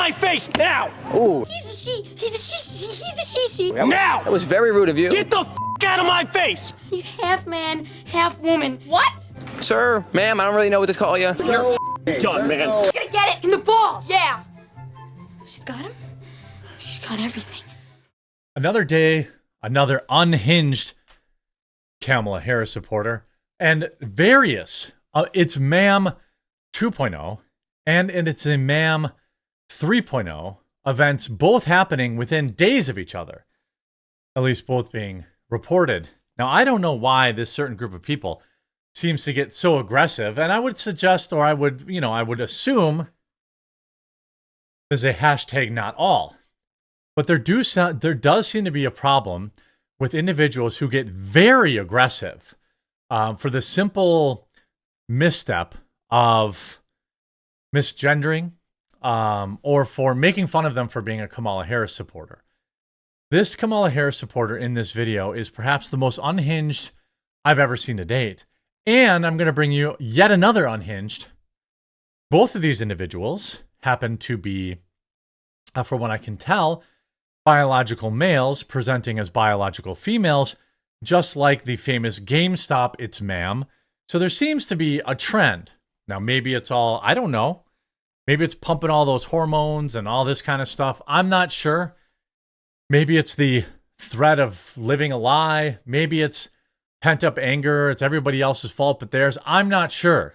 my face now! Ooh. He's a she. He's a she. He's a she. Now! That was very rude of you. Get the out of my face! He's half man, half woman. What? Sir, ma'am, I don't really know what to call you. You're done, man. He's gonna get it in the balls. Yeah. She's got him. She's got everything. Another day, another unhinged Kamala Harris supporter, and various. It's Ma'am 2.0 and it's a Ma'am 3.0 events, both happening within days of each other. At least both being reported. Now, I don't know why this certain group of people seems to get so aggressive, and I would suggest, or I would assume there's a hashtag not all. But there does seem to be a problem with individuals who get very aggressive for the simple misstep of misgendering or for making fun of them for being a Kamala Harris supporter. This Kamala Harris supporter in this video is perhaps the most unhinged I've ever seen to date. And I'm going to bring you yet another unhinged. Both of these individuals happen to be, for what I can tell, biological males presenting as biological females, just like the famous GameStop It's Ma'am. So there seems to be a trend. Now, maybe it's all, I don't know. Maybe it's pumping all those hormones and all this kind of stuff. I'm not sure. Maybe it's the threat of living a lie. Maybe it's pent-up anger. It's everybody else's fault but theirs. I'm not sure.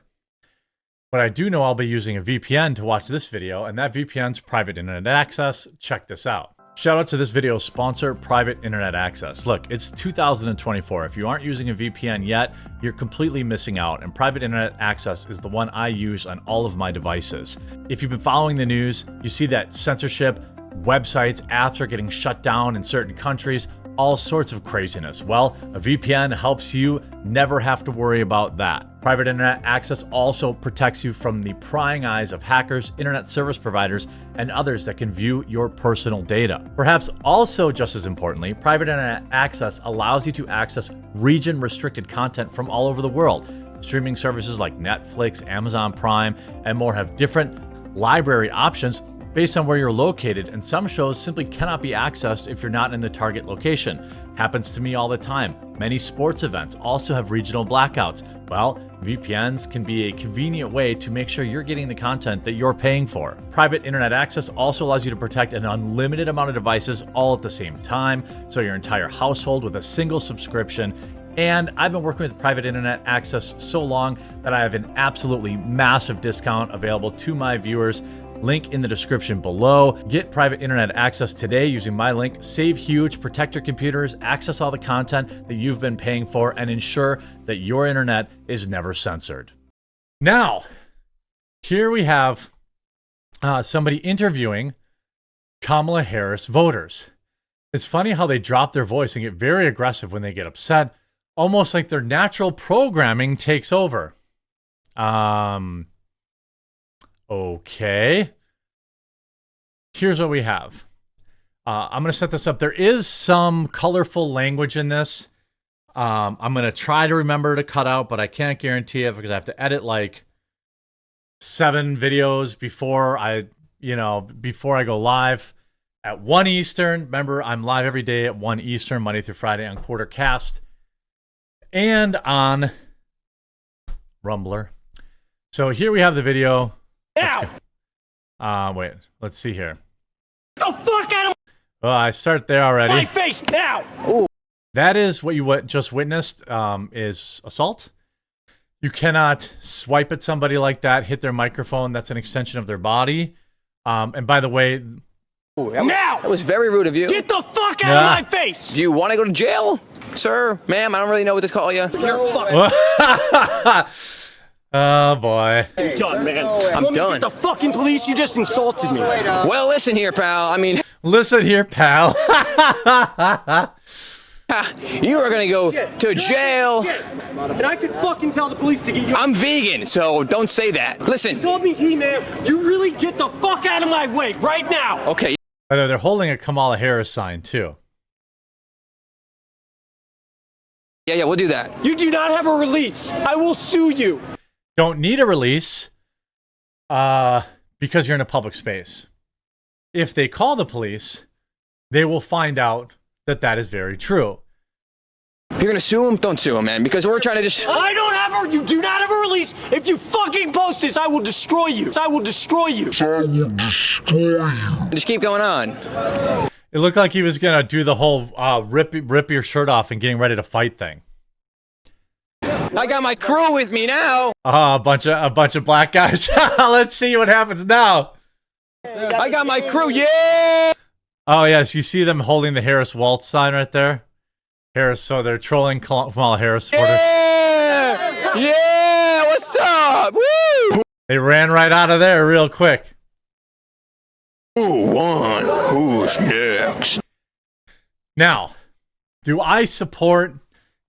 But I do know I'll be using a VPN to watch this video, and that VPN's private internet access. Check this out. Shout out to this video's sponsor, Private Internet Access. Look, it's 2024. If you aren't using a VPN yet, you're completely missing out, and Private Internet Access is the one I use on all of my devices. If you've been following the news, you see that censorship, websites, apps are getting shut down in certain countries, all sorts of craziness. Well, a VPN helps you never have to worry about that. Private Internet Access also protects you from the prying eyes of hackers, internet service providers, and others that can view your personal data. Perhaps also just as importantly, Private Internet Access allows you to access region-restricted content from all over the world. Streaming services like Netflix, Amazon Prime, and more have different library options based on where you're located, and some shows simply cannot be accessed if you're not in the target location. Happens to me all the time. Many sports events also have regional blackouts. Well, VPNs can be a convenient way to make sure you're getting the content that you're paying for. Private Internet Access also allows you to protect an unlimited amount of devices all at the same time, so your entire household with a single subscription. And I've been working with Private Internet Access so long that I have an absolutely massive discount available to my viewers. Link in the description below. Get Private Internet Access today using my link. Save huge, protect your computers, access all the content that you've been paying for, and ensure that your internet is never censored. Now, here we have somebody interviewing Kamala Harris voters. It's funny how they drop their voice and get very aggressive when they get upset, almost like their natural programming takes over. Okay. Here's what we have. I'm going to set this up. There is some colorful language in this. I'm going to try to remember to cut out, but I can't guarantee it because I have to edit like 7 videos before I go live at 1 Eastern. Remember, I'm live every day at 1 Eastern, Monday through Friday on Quartercast and on Rumbler. So here we have the video. Now! Wait, let's see here. The fuck out of I start there already. my face now! Ooh. That is what you just witnessed, is assault. You cannot swipe at somebody like that, hit their microphone. That's an extension of their body. And by the way... Ooh, Now! That was very rude of you. Get the fuck out of my face! Do you want to go to jail? Sir, ma'am, I don't really know what to call you. You're fucking Oh, boy. done, man. I'm done. Get the fucking police, you just insulted me. Well, listen here, pal. I mean, Listen here, pal. you are going to go to jail. And I could fucking tell the police to get you. I'm vegan, so don't say that. Listen. Told me, He-Man, you really get the fuck out of my way right now. Okay. By the way, they're holding a Kamala Harris sign, too. Yeah, we'll do that. You do not have a release. I will sue you. Don't need a release because you're in a public space. if they call the police, they will find out that that is very true. You're gonna sue him? Don't sue him, man, because we're trying to just... I don't have a... You do not have a release. If you fucking post this, I will destroy you. I will destroy you. Just keep going on. It looked like he was going to do the whole rip your shirt off and getting ready to fight thing. I got my crew with me now. A bunch of black guys. Let's see what happens now. I got my crew, yeah! Oh, yes, you see them holding the Harris Waltz sign right there? Harris, so they're trolling Kamala Harris supporters. Yeah! Yeah! What's up? Woo! They ran right out of there real quick. Who won? Who's next? Now, do I support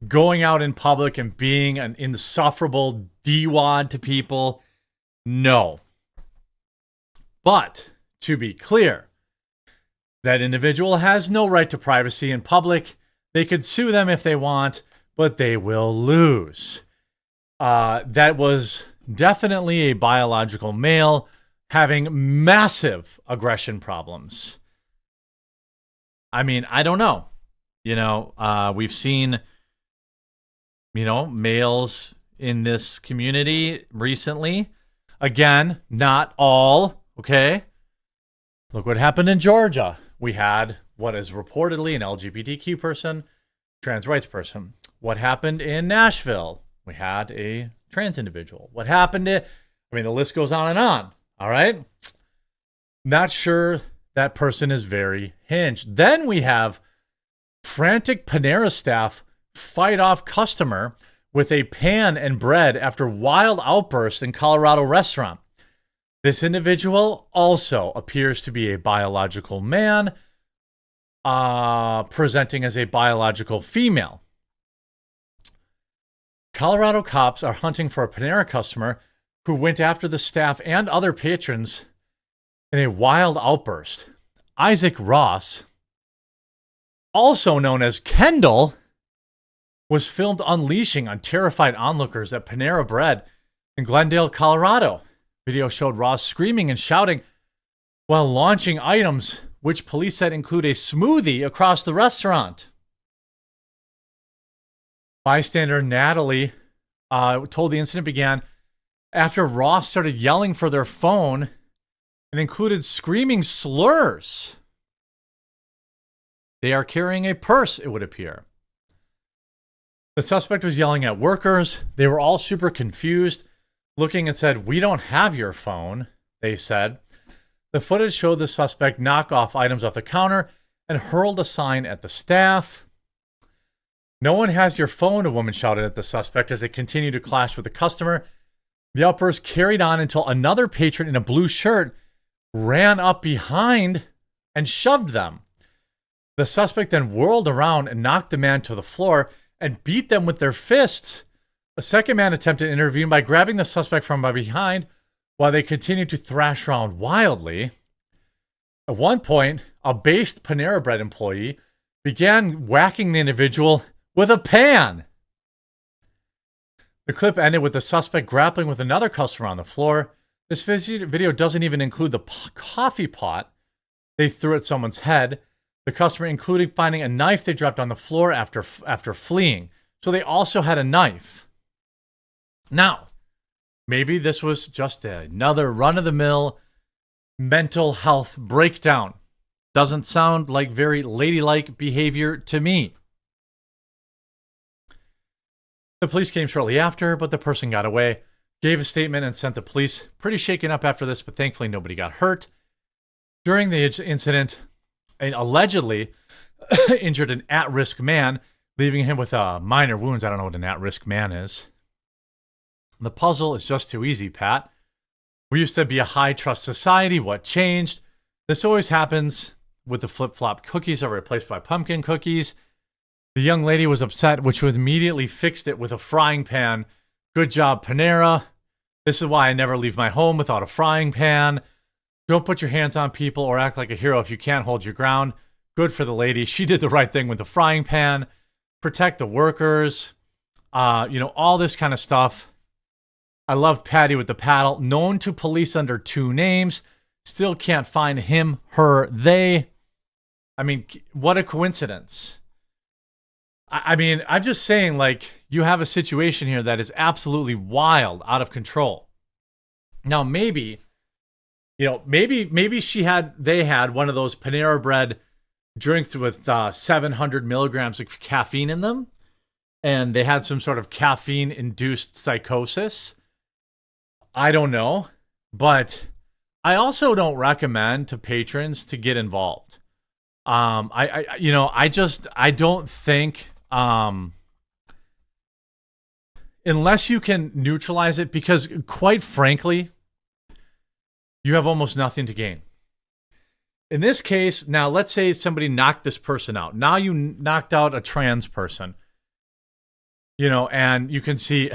going out in public and being an insufferable D-wad to people? No. But, to be clear, that individual has no right to privacy in public. They could sue them if they want, but they will lose. That was definitely a biological male having massive aggression problems. I mean, I don't know. You know, we've seen, you know, males in this community recently. Again, not all, okay? Look what happened in Georgia. We had what is reportedly an LGBTQ person, trans rights person. What happened in Nashville? We had a trans individual. What happened I mean, the list goes on and on. All right? Not sure that person is very hinged. Then we have frantic Panera staff fight off customer with a pan and bread after wild outburst in Colorado restaurant. This individual also appears to be a biological man, presenting as a biological female. Colorado cops are hunting for a Panera customer who went after the staff and other patrons in a wild outburst. Isaac Ross, also known as Kendall, was filmed unleashing on terrified onlookers at Panera Bread in Glendale, Colorado. Video showed Ross screaming and shouting while launching items which police said include a smoothie across the restaurant. Bystander Natalie told the incident began after Ross started yelling for their phone and included screaming slurs. They are carrying a purse, it would appear. The suspect was yelling at workers. They were all super confused, looking and said, "We don't have your phone," they said. The footage showed the suspect knock off items off the counter and hurled a sign at the staff. "No one has your phone," a woman shouted at the suspect as they continued to clash with the customer. The outburst carried on until another patron in a blue shirt ran up behind and shoved them. The suspect then whirled around and knocked the man to the floor and beat them with their fists. A second man attempted to intervene by grabbing the suspect from behind while they continued to thrash around wildly. At one point, a based Panera Bread employee began whacking the individual with a pan. The clip ended with the suspect grappling with another customer on the floor. This video doesn't even include the coffee pot they threw at someone's head. The customer, including finding a knife they dropped on the floor after fleeing. So they also had a knife. Now, maybe this was just another run-of-the-mill mental health breakdown. Doesn't sound like very ladylike behavior to me. The police came shortly after, but the person got away, gave a statement, and sent the police. Pretty shaken up after this, but thankfully nobody got hurt. During the incident, and allegedly injured an at-risk man, leaving him with minor wounds. I don't know what an at-risk man is. The puzzle is just too easy, Pat. We used to be a high-trust society. What changed? This always happens with the flip-flop cookies are replaced by pumpkin cookies. The young lady was upset, which immediately fixed it with a frying pan. Good job, Panera. This is why I never leave my home without a frying pan. Don't put your hands on people or act like a hero if you can't hold your ground. Good for the lady. She did the right thing with the frying pan. Protect the workers. All this kind of stuff. I love Patty with the paddle. Known to police under two names. Still can't find him, her, they. I mean, what a coincidence. I mean, I'm just saying, like, you have a situation here that is absolutely wild, out of control. Now, maybe, you know, maybe they had one of those Panera Bread drinks with 700 milligrams of caffeine in them, and they had some sort of caffeine-induced psychosis. I don't know, but I also don't recommend to patrons to get involved. I don't think, unless you can neutralize it, because quite frankly, you have almost nothing to gain. In this case, now let's say somebody knocked this person out. Now you knocked out a trans person, you know, and you can see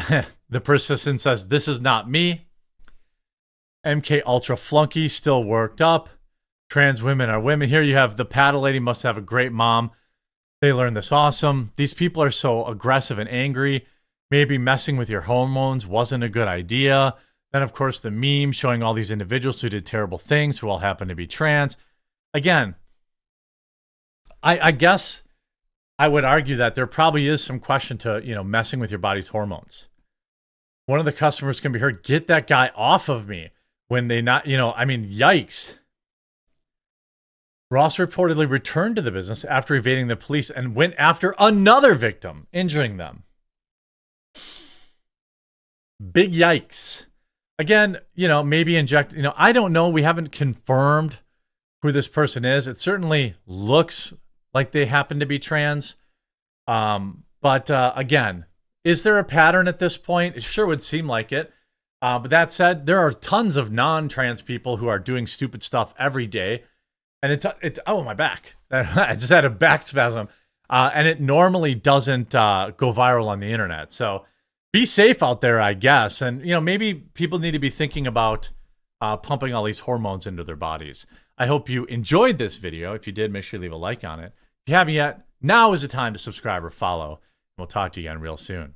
the persistent says, "This is not me." MK Ultra Flunky still worked up. Trans women are women. Here you have the paddle lady must have a great mom. They learned this awesome. These people are so aggressive and angry. Maybe messing with your hormones wasn't a good idea. Then, of course, the meme showing all these individuals who did terrible things who all happen to be trans. Again, I guess I would argue that there probably is some question to, you know, messing with your body's hormones. One of the customers can be heard, "Get that guy off of me." When they not, you know, I mean, yikes. Ross reportedly returned to the business after evading the police and went after another victim, injuring them. Big yikes. Again, you know, maybe inject, you know, I don't know. We haven't confirmed who this person is. It certainly looks like they happen to be trans. But again, is there a pattern at this point? It sure would seem like it. But that said, there are tons of non-trans people who are doing stupid stuff every day. And it's oh, my back. I just had a back spasm. And it normally doesn't go viral on the internet. So be safe out there, I guess. And, you know, maybe people need to be thinking about pumping all these hormones into their bodies. I hope you enjoyed this video. If you did, make sure you leave a like on it. If you haven't yet, now is the time to subscribe or follow. We'll talk to you again real soon.